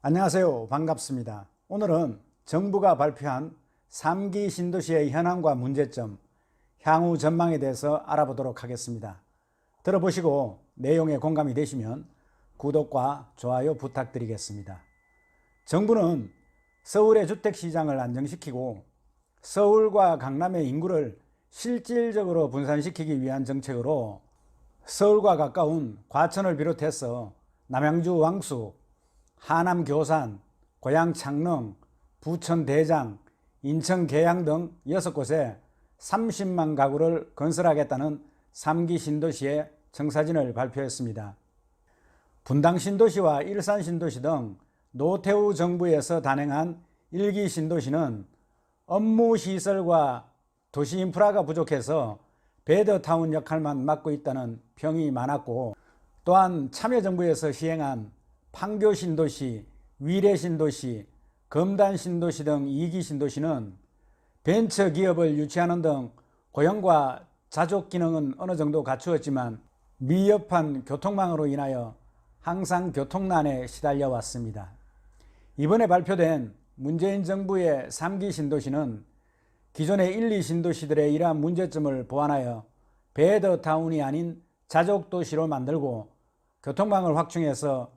안녕하세요. 반갑습니다. 오늘은 정부가 발표한 3기 신도시의 현황과 문제점, 향후 전망에 대해서 알아보도록 하겠습니다. 들어보시고 내용에 공감이 되시면 구독과 좋아요 부탁드리겠습니다. 정부는 서울의 주택시장을 안정시키고 서울과 강남의 인구를 실질적으로 분산시키기 위한 정책으로 서울과 가까운 과천을 비롯해서 남양주 왕숙, 하남 교산, 고양 창릉, 부천 대장, 인천 계양 등 6곳에 30만 가구를 건설하겠다는 3기 신도시의 청사진을 발표했습니다. 분당 신도시와 일산 신도시 등 노태우 정부에서 단행한 1기 신도시는 업무 시설과 도시 인프라가 부족해서 배드타운 역할만 맡고 있다는 평이 많았고, 또한 참여정부에서 시행한 판교 신도시, 위례 신도시, 검단 신도시 등 2기 신도시는 벤처기업을 유치하는 등 고용과 자족 기능은 어느 정도 갖추었지만 미흡한 교통망으로 인하여 항상 교통난에 시달려 왔습니다. 이번에 발표된 문재인 정부의 3기 신도시는 기존의 1, 2 신도시들의 이러한 문제점을 보완하여 배드타운이 아닌 자족도시로 만들고 교통망을 확충해서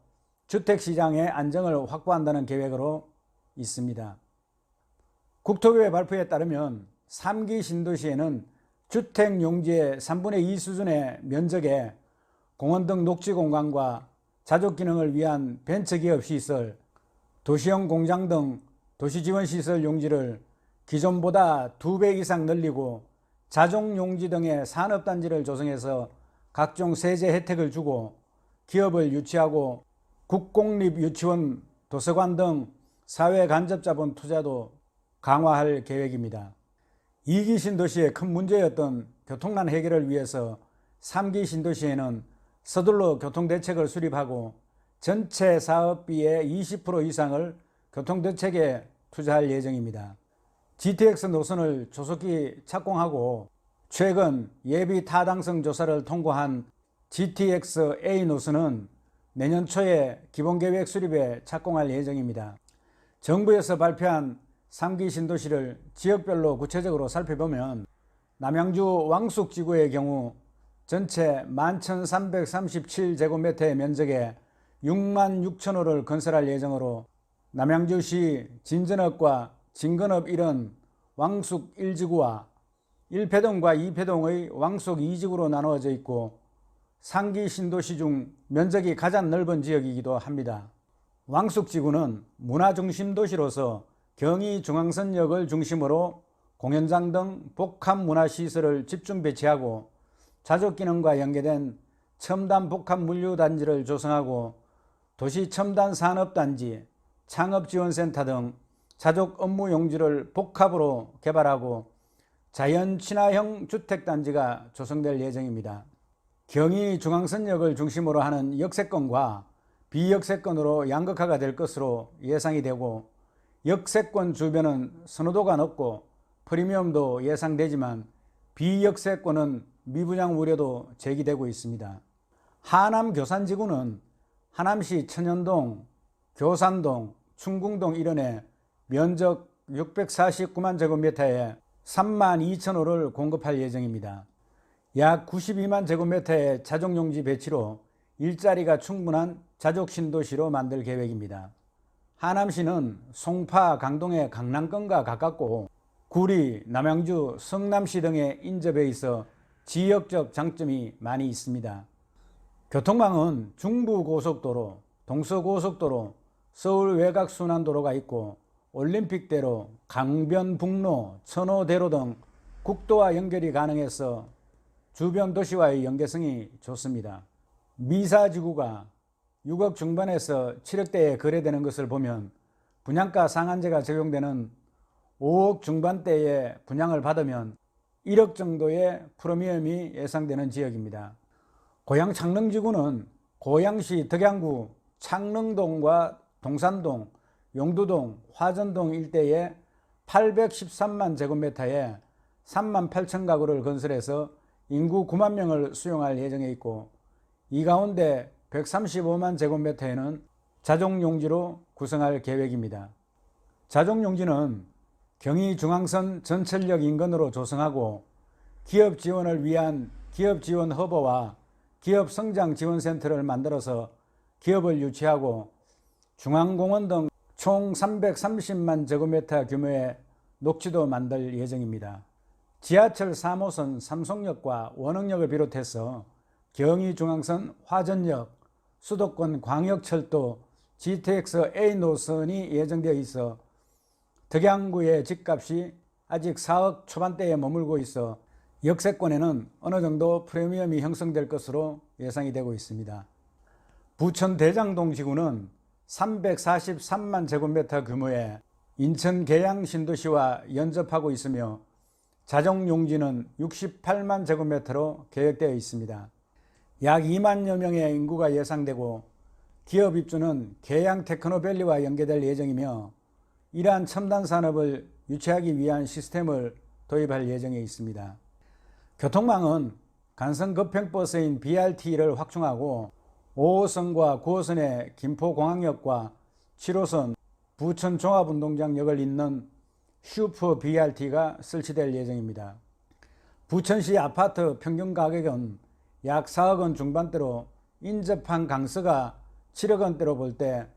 주택시장의 안정을 확보한다는 계획으로 있습니다. 국토부의 발표에 따르면 3기 신도시에는 주택용지의 3분의 2 수준의 면적에 공원 등 녹지공간과 자족기능을 위한 벤처기업 시설, 도시형 공장 등 도시지원시설 용지를 기존보다 2배 이상 늘리고 자족용지 등의 산업단지를 조성해서 각종 세제 혜택을 주고 기업을 유치하고 국공립유치원, 도서관 등 사회간접자본 투자도 강화할 계획입니다. 2기 신도시의 큰 문제였던 교통난 해결을 위해서 3기 신도시에는 서둘러 교통대책을 수립하고 전체 사업비의 20% 이상을 교통대책에 투자할 예정입니다. GTX 노선을 조속히 착공하고 최근 예비 타당성 조사를 통과한 GTX A 노선은 내년 초에 기본계획 수립에 착공할 예정입니다. 정부에서 발표한 3기 신도시를 지역별로 구체적으로 살펴보면 남양주 왕숙지구의 경우 전체 11,337제곱미터의 면적에 6만 6천호를 건설할 예정으로 남양주시 진전읍과 진건읍 1은 왕숙 1지구와 1패동과 2패동의 왕숙 2지구로 나누어져 있고 3기 신도시 중 면적이 가장 넓은 지역이기도 합니다. 왕숙지구는 문화중심도시로서 경의중앙선역을 중심으로 공연장 등 복합문화시설을 집중 배치하고 자족기능과 연계된 첨단 복합물류단지를 조성하고 도시첨단산업단지, 창업지원센터 등 자족 업무용지를 복합으로 개발하고 자연친화형 주택단지가 조성될 예정입니다. 경의중앙선역을 중심으로 하는 역세권과 비역세권으로 양극화가 될 것으로 예상이 되고, 역세권 주변은 선호도가 높고 프리미엄도 예상되지만 비역세권은 미분양 우려도 제기되고 있습니다. 하남 교산지구는 하남시 천연동, 교산동, 충궁동 일원에 면적 649만 제곱미터에 3만 2천호를 공급할 예정입니다. 약 92만 제곱미터의 자족용지 배치로 일자리가 충분한 자족신도시로 만들 계획입니다. 하남시는 송파, 강동의 강남권과 가깝고 구리, 남양주, 성남시 등의 인접해 있어 지역적 장점이 많이 있습니다. 교통망은 중부고속도로, 동서고속도로, 서울 외곽순환도로가 있고 올림픽대로, 강변북로, 천호대로 등 국도와 연결이 가능해서 주변 도시와의 연계성이 좋습니다. 미사지구가 6억 중반에서 7억대에 거래되는 것을 보면 분양가 상한제가 적용되는 5억 중반대에 분양을 받으면 1억 정도의 프리미엄이 예상되는 지역입니다. 고양 창릉지구는 고양시 덕양구 창릉동과 동산동, 용두동, 화전동 일대에 813만 제곱미터에 3만 8천 가구를 건설해서 인구 9만 명을 수용할 예정에 있고, 이 가운데 135만 제곱미터에는 자족용지로 구성할 계획입니다. 자족용지는 경의중앙선 전철역 인근으로 조성하고 기업 지원을 위한 기업 지원 허브와 기업 성장 지원센터를 만들어서 기업을 유치하고 중앙공원 등 총 330만 제곱미터 규모의 녹지도 만들 예정입니다. 지하철 3호선 삼성역과 원흥역을 비롯해서 경의중앙선, 화전역, 수도권 광역철도, GTX A 노선이 예정되어 있어 덕양구의 집값이 아직 4억 초반대에 머물고 있어 역세권에는 어느 정도 프리미엄이 형성될 것으로 예상이 되고 있습니다. 부천 대장동 지구는 343만 제곱미터 규모의 인천 계양 신도시와 연접하고 있으며 자족용지는 68만 제곱미터로 계획되어 있습니다. 약 2만여 명의 인구가 예상되고 기업 입주는 계양 테크노밸리와 연계될 예정이며 이러한 첨단 산업을 유치하기 위한 시스템을 도입할 예정에 있습니다. 교통망은 간선 급행버스인 BRT를 확충하고 5호선과 9호선의 김포공항역과 7호선 부천 종합운동장역을 잇는 슈퍼 BRT가 설치될 예정입니다. 부천시 아파트 평균 가격은 약 4억 원 중반대로 인접한 강서가 7억 원대로 볼 때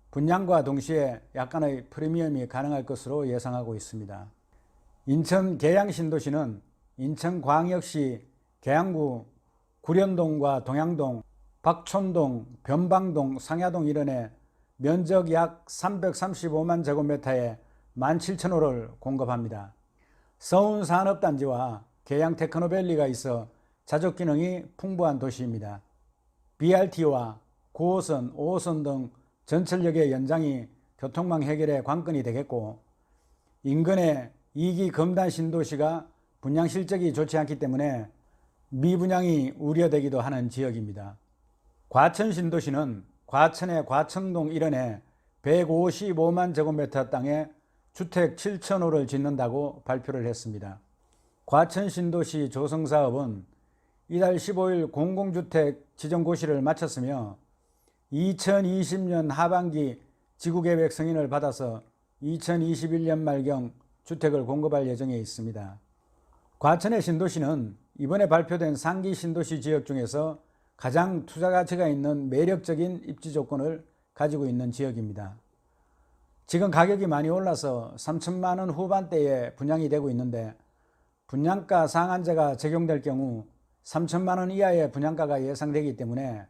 분양과 동시에 약간의 프리미엄이 가능할 것으로 예상하고 있습니다. 인천 계양신도시는 인천광역시 계양구 구련동과 동양동, 박촌동, 변방동, 상야동 일원에 면적 약 335만 제곱미터에 17,000호를 공급합니다. 서운산업단지와 계양 테크노밸리가 있어 자족 기능이 풍부한 도시입니다. BRT와 9호선, 5호선 등 전철역의 연장이 교통망 해결의 관건이 되겠고 인근의 2기 검단 신도시가 분양 실적이 좋지 않기 때문에 미분양이 우려되기도 하는 지역입니다. 과천 신도시는 과천의 과천동 일원에 155만 제곱미터 땅에 주택 7,000호를 짓는다고 발표를 했습니다. 과천 신도시 조성사업은 이달 15일 공공주택 지정고시를 마쳤으며 2020년 하반기 지구계획 승인을 받아서 2021년 말경 주택을 공급할 예정에 있습니다. 과천의 신도시는 이번에 발표된 상기 신도시 지역 중에서 가장 투자 가치가 있는 매력적인 입지 조건을 가지고 있는 지역입니다. 지금 가격이 많이 올라서 3천만 원 후반대에 분양이 되고 있는데 분양가 상한제가 적용될 경우 3천만 원 이하의 분양가가 예상되기 때문에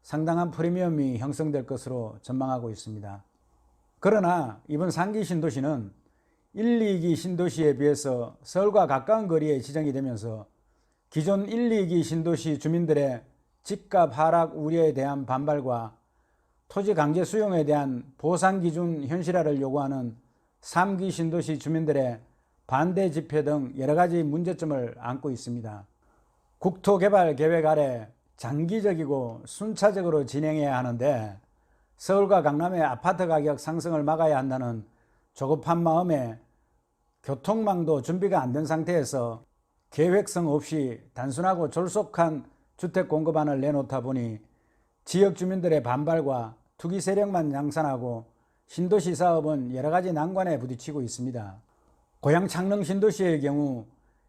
상당한 프리미엄이 형성될 것으로 전망하고 있습니다. 그러나 이번 상기 신도시는 1, 2기 신도시에 비해서 서울과 가까운 거리에 지정이 되면서 기존 1, 2기 신도시 주민들의 집값 하락 우려에 대한 반발과 토지 강제 수용에 대한 보상 기준 현실화를 요구하는 3기 신도시 주민들의 반대 집회 등 여러 가지 문제점을 안고 있습니다. 국토개발 계획 아래 장기적이고 순차적으로 진행해야 하는데 서울과 강남의 아파트 가격 상승을 막아야 한다는 조급한 마음에 교통망도 준비가 안 된 상태에서 계획성 없이 단순하고 졸속한 주택 공급안을 내놓다 보니 지역 주민들의 반발과 투기 세력만 양산하고 신도시 사업은 여러 가지 난관에 부딪히고 있습니다. 고양 창릉 신도시의 경우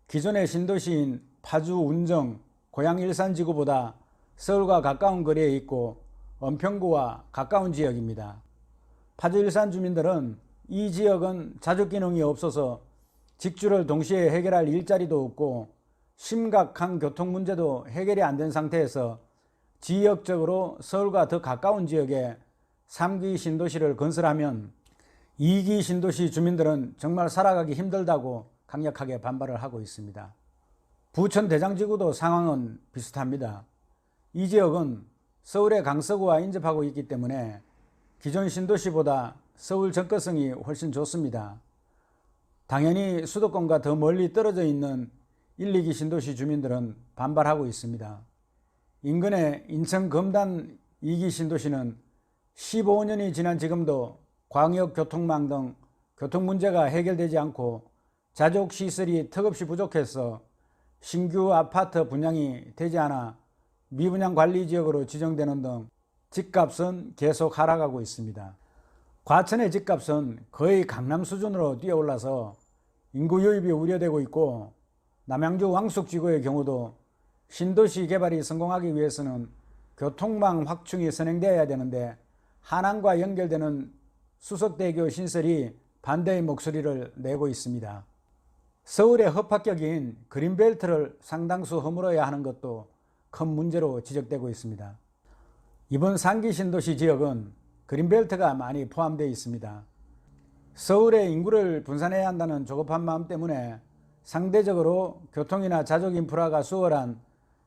기존의 신도시인 파주 운정, 고양 일산지구보다 서울과 가까운 거리에 있고 은평구와 가까운 지역입니다. 파주 일산 주민들은 이 지역은 자족 기능이 없어서 직주를 동시에 해결할 일자리도 없고 심각한 교통 문제도 해결이 안 된 상태에서 지역적으로 서울과 더 가까운 지역에 3기 신도시를 건설하면 2기 신도시 주민들은 정말 살아가기 힘들다고 강력하게 반발을 하고 있습니다. 부천 대장지구도 상황은 비슷합니다. 이 지역은 서울의 강서구와 인접하고 있기 때문에 기존 신도시보다 서울 접근성이 훨씬 좋습니다. 당연히 수도권과 더 멀리 떨어져 있는 1, 2기 신도시 주민들은 반발하고 있습니다. 인근의 인천 검단 2기 신도시는 15년이 지난 지금도 광역교통망 등 교통 문제가 해결되지 않고 자족시설이 턱없이 부족해서 신규 아파트 분양이 되지 않아 미분양 관리지역으로 지정되는 등 집값은 계속 하락하고 있습니다. 과천의 집값은 거의 강남 수준으로 뛰어올라서 인구 유입이 우려되고 있고, 남양주 왕숙지구의 경우도 신도시 개발이 성공하기 위해서는 교통망 확충이 선행되어야 되는데 하남과 연결되는 수석대교 신설이 반대의 목소리를 내고 있습니다. 서울의 hợp法격인 그린벨트를 상당수 허물어야 하는 것도 큰 문제로 지적되고 있습니다. 이번 상기 신도시 지역은 그린벨트가 많이 포함되어 있습니다. 서울의 인구를 분산해야 한다는 조급한 마음 때문에 상대적으로 교통이나 자족 인프라가 수월한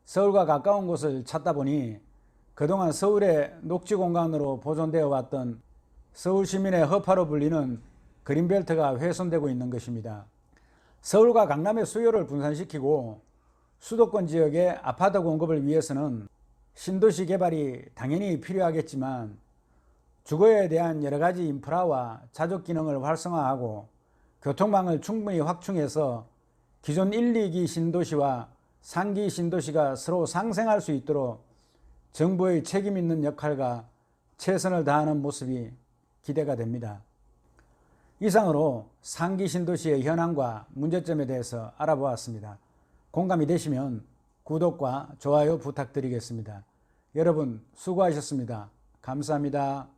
서울과 가까운 곳을 찾다 보니 그동안 서울의 녹지 공간으로 보존되어 왔던 서울 시민의 허파로 불리는 그린벨트가 훼손되고 있는 것입니다. 서울과 강남의 수요를 분산시키고 수도권 지역의 아파트 공급을 위해서는 신도시 개발이 당연히 필요하겠지만, 주거에 대한 여러 가지 인프라와 자족 기능을 활성화하고 교통망을 충분히 확충해서 기존 1, 2기 신도시와 상기 신도시가 서로 상생할 수 있도록 정부의 책임 있는 역할과 최선을 다하는 모습이 기대가 됩니다. 이상으로 상기 신도시의 현황과 문제점에 대해서 알아보았습니다. 공감이 되시면 구독과 좋아요 부탁드리겠습니다. 여러분 수고하셨습니다. 감사합니다.